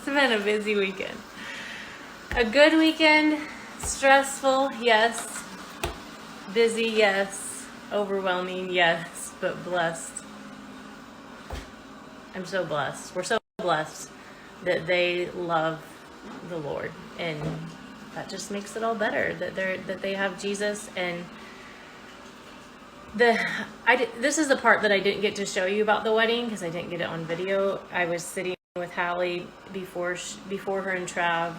It's been a busy weekend. A good weekend. Stressful, yes. Busy, yes. Overwhelming, yes. But blessed. I'm so blessed. We're so blessed that they love the Lord, and that just makes it all better. That they have Jesus, and this is the part that I didn't get to show you about the wedding because I didn't get it on video. I was sitting with Hallie before her and Trav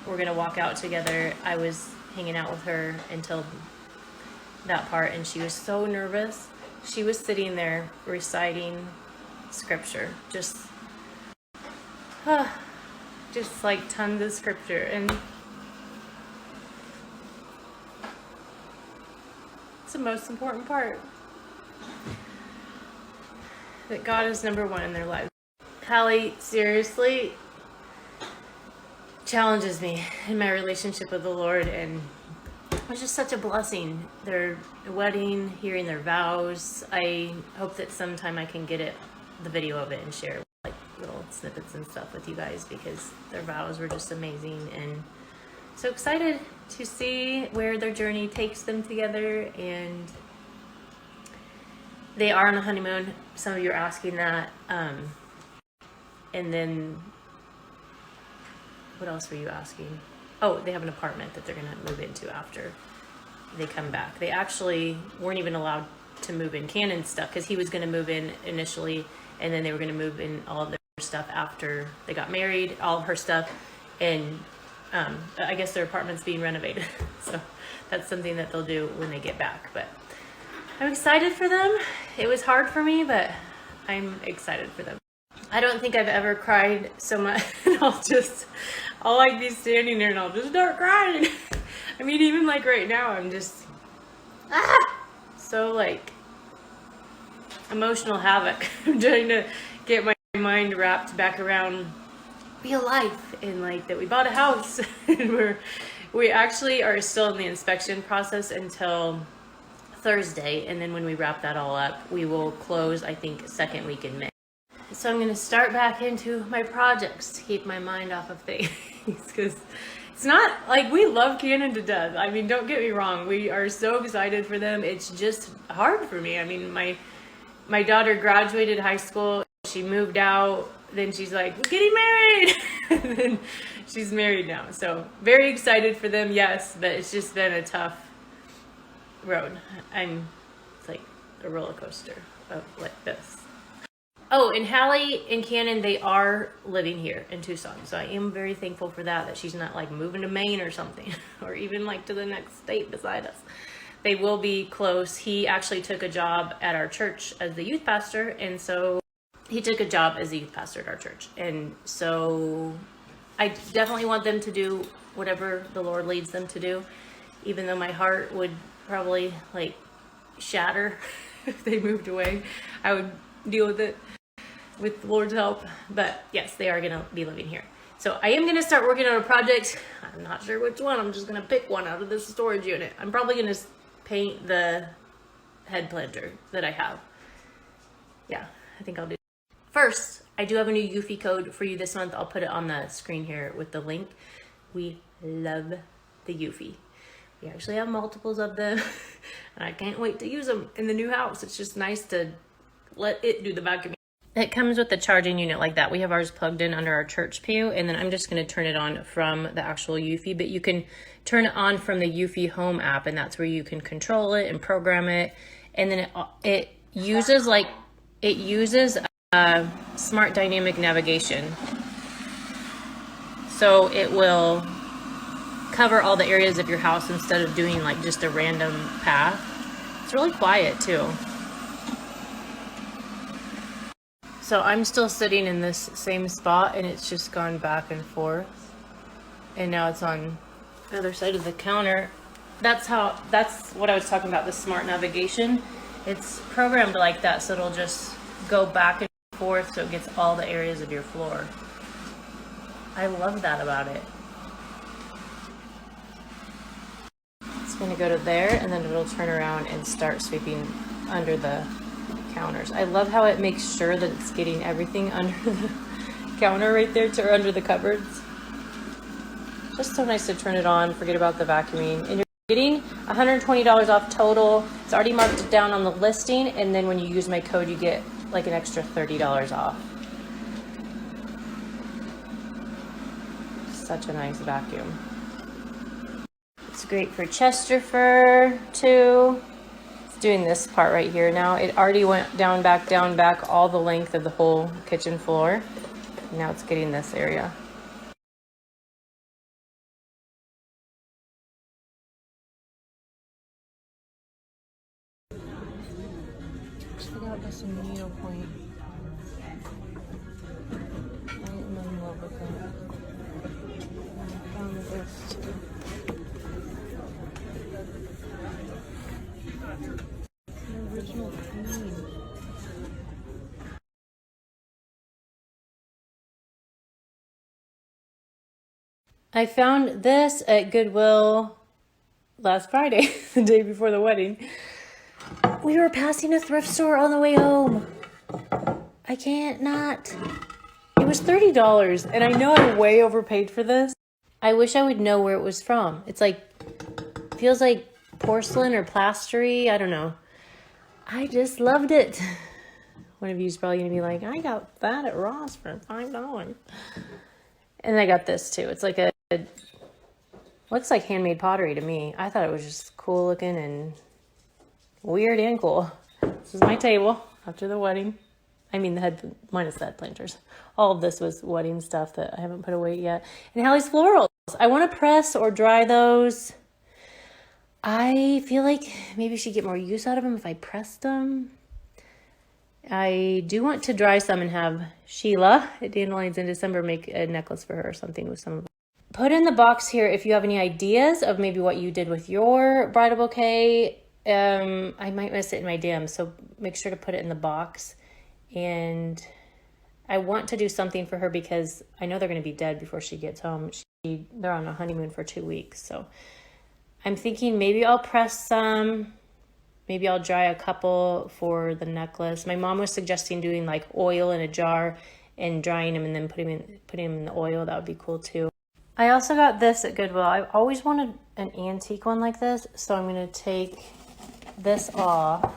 were gonna walk out together. I was hanging out with her until that part, and she was so nervous. She was sitting there reciting scripture, just like tons of scripture, and it's the most important part, that God is number one in their lives. Hallie seriously challenges me in my relationship with the Lord, and it was just such a blessing. Their wedding, hearing their vows. I hope that sometime I can get the video of it and share like little snippets and stuff with you guys, because their vows were just amazing, and so excited to see where their journey takes them together. And they are on a honeymoon. Some of you are asking that. And then what else were you asking? Oh, they have an apartment that they're going to move into after they come back. They actually weren't even allowed to move in Cannon's stuff, because he was going to move in initially, and then they were going to move in all of their stuff after they got married, all of her stuff. And I guess their apartment's being renovated. So that's something that they'll do when they get back. But I'm excited for them. It was hard for me, but I'm excited for them. I don't think I've ever cried so much. I'll like be standing there and I'll just start crying. I mean, even like right now, I'm just so like emotional havoc. I'm trying to get my mind wrapped back around real life, and like that we bought a house and we actually are still in the inspection process until Thursday, and then when we wrap that all up, we will close, I think, second week in May. So I'm going to start back into my projects to keep my mind off of things, because it's not like we love Cannon to death. I mean, don't get me wrong, we are so excited for them. It's just hard for me. I mean, my daughter graduated high school, she moved out, then she's like, we're getting married, and then she's married now. So very excited for them, yes, but it's just been a tough road. It's like a roller coaster of like this. Oh, and Hallie and Cannon, they are living here in Tucson. So I am very thankful for that she's not like moving to Maine or something, or even like to the next state beside us. They will be close. He actually took a job at our church as the youth pastor, and so he took a job as a youth pastor at our church. And so I definitely want them to do whatever the Lord leads them to do, even though my heart would probably like shatter if they moved away. I would deal with it with the Lord's help. But yes, they are going to be living here. So I am going to start working on a project. I'm not sure which one. I'm just going to pick one out of this storage unit. I'm probably going to paint the head planter that I have. Yeah, I think I'll do. First, I do have a new Eufy code for you this month. I'll put it on the screen here with the link. We love the Eufy. We actually have multiples of them, and I can't wait to use them in the new house. It's just nice to let it do the vacuuming. It comes with the charging unit like that. We have ours plugged in under our church pew, and then I'm just going to turn it on from the actual Eufy, but you can turn it on from the Eufy Home app, and that's where you can control it and program it. And then it uses smart dynamic navigation. So it will cover all the areas of your house instead of doing like just a random path. It's really quiet too. So I'm still sitting in this same spot, and it's just gone back and forth. And now it's on the other side of the counter. That's what I was talking about, the smart navigation. It's programmed like that, so it'll just go back and forth, so it gets all the areas of your floor. I love that about it. It's going to go to there, and then it'll turn around and start sweeping under the counters. I love how it makes sure that it's getting everything under the counter right there or under the cupboards. Just so nice to turn it on, forget about the vacuuming. And you're getting $120 off total. It's already marked down on the listing, and then when you use my code, you get like an extra $30 off. Such a nice vacuum. It's great for Chester fur too. It's doing this part right here now. It already went down, back, all the length of the whole kitchen floor. Now it's getting this area. Check out this needlepoint. I am in love with that. I found this too. The original queen. I found this at Goodwill last Friday, the day before the wedding. We were passing a thrift store on the way home. I can't not. It was $30, and I know I way overpaid for this. I wish I would know where it was from. It's like, feels like porcelain or plastery. I don't know. I just loved it. One of you is probably going to be like, I got that at Ross for $5. And I got this too. It's like looks like handmade pottery to me. I thought it was just cool looking and weird and cool. This is my table after the wedding. I mean, the head, minus the head planters. All of this was wedding stuff that I haven't put away yet. And Hallie's florals. I want to press or dry those. I feel like maybe she'd get more use out of them if I pressed them. I do want to dry some and have Sheila at Dandelions in December make a necklace for her or something with some of them. Put in the box here if you have any ideas of maybe what you did with your bridal bouquet. I might miss it in my DM, so make sure to put it in the box. And I want to do something for her because I know they're going to be dead before she gets home. They're on a honeymoon for 2 weeks, so I'm thinking maybe I'll press some. Maybe I'll dry a couple for the necklace. My mom was suggesting doing like oil in a jar and drying them and then putting them in the oil. That would be cool too. I also got this at Goodwill. I've always wanted an antique one like this, so I'm going to take this off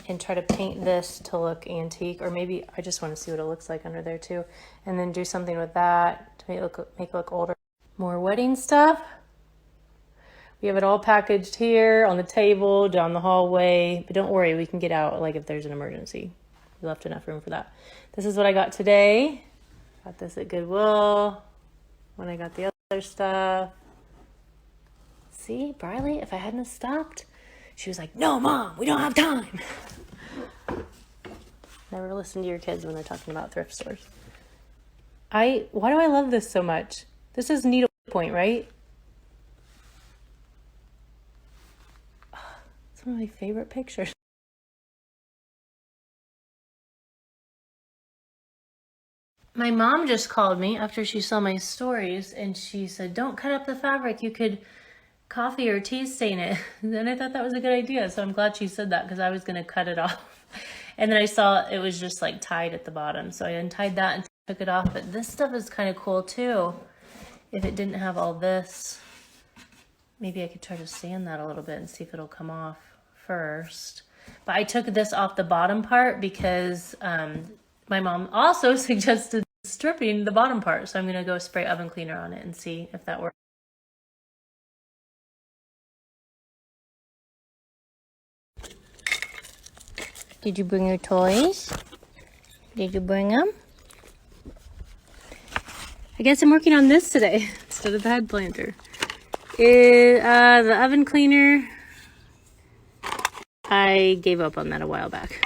and try to paint this to look antique, or maybe I just want to see what it looks like under there too, and then do something with that to make it look older. More wedding stuff. We have it all packaged here on the table, down the hallway, but don't worry, we can get out like if there's an emergency. We left enough room for that. This is what I got today. Got this at Goodwill when I got the other stuff. See, Briley, if I hadn't stopped, she was like, no, Mom, we don't have time. Never listen to your kids when they're talking about thrift stores. Why do I love this so much? This is needlepoint, right? It's one of my favorite pictures. My mom just called me after she saw my stories and she said, don't cut up the fabric. You could coffee or tea stain it. And I thought that was a good idea. So I'm glad she said that because I was going to cut it off. And then I saw it was just like tied at the bottom. So I untied that and took it off. But this stuff is kind of cool too. If it didn't have all this, maybe I could try to sand that a little bit and see if it'll come off first. But I took this off the bottom part because my mom also suggested stripping the bottom part. So I'm going to go spray oven cleaner on it and see if that works. Did you bring your toys? Did you bring them? I guess I'm working on this today instead of the head planter. The oven cleaner, I gave up on that a while back.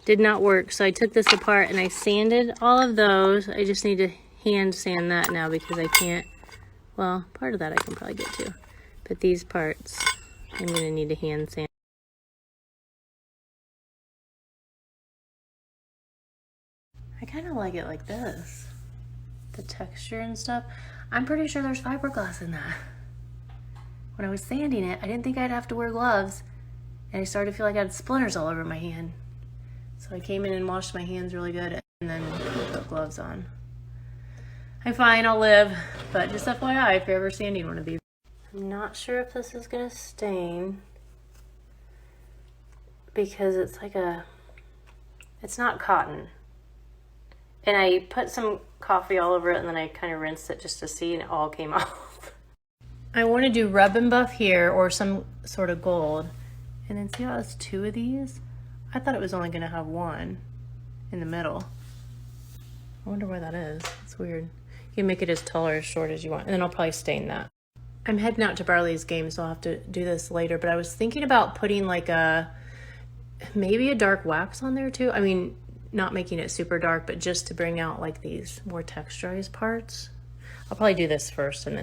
Did not work, so I took this apart and I sanded all of those. I just need to hand sand that now because I can't, well, part of that I can probably get to. But these parts, I'm going to need to hand sand. I kind of like it like this. The texture and stuff. I'm pretty sure there's fiberglass in that. When I was sanding it, I didn't think I'd have to wear gloves. And I started to feel like I had splinters all over my hand. So I came in and washed my hands really good and then put gloves on. I'm fine, I'll live. But just FYI, if you ever see any one of these. I'm not sure if this is gonna stain because it's like it's not cotton. And I put some coffee all over it and then I kind of rinsed it just to see and it all came off. I want to do rub and buff here or some sort of gold. And then see how it's 2 of these? I thought it was only gonna have 1 in the middle. I wonder why that is. It's weird. You can make it as tall or as short as you want. And then I'll probably stain that. I'm heading out to Barley's game, so I'll have to do this later. But I was thinking about putting like maybe a dark wax on there too. I mean, not making it super dark, but just to bring out like these more texturized parts. I'll probably do this first and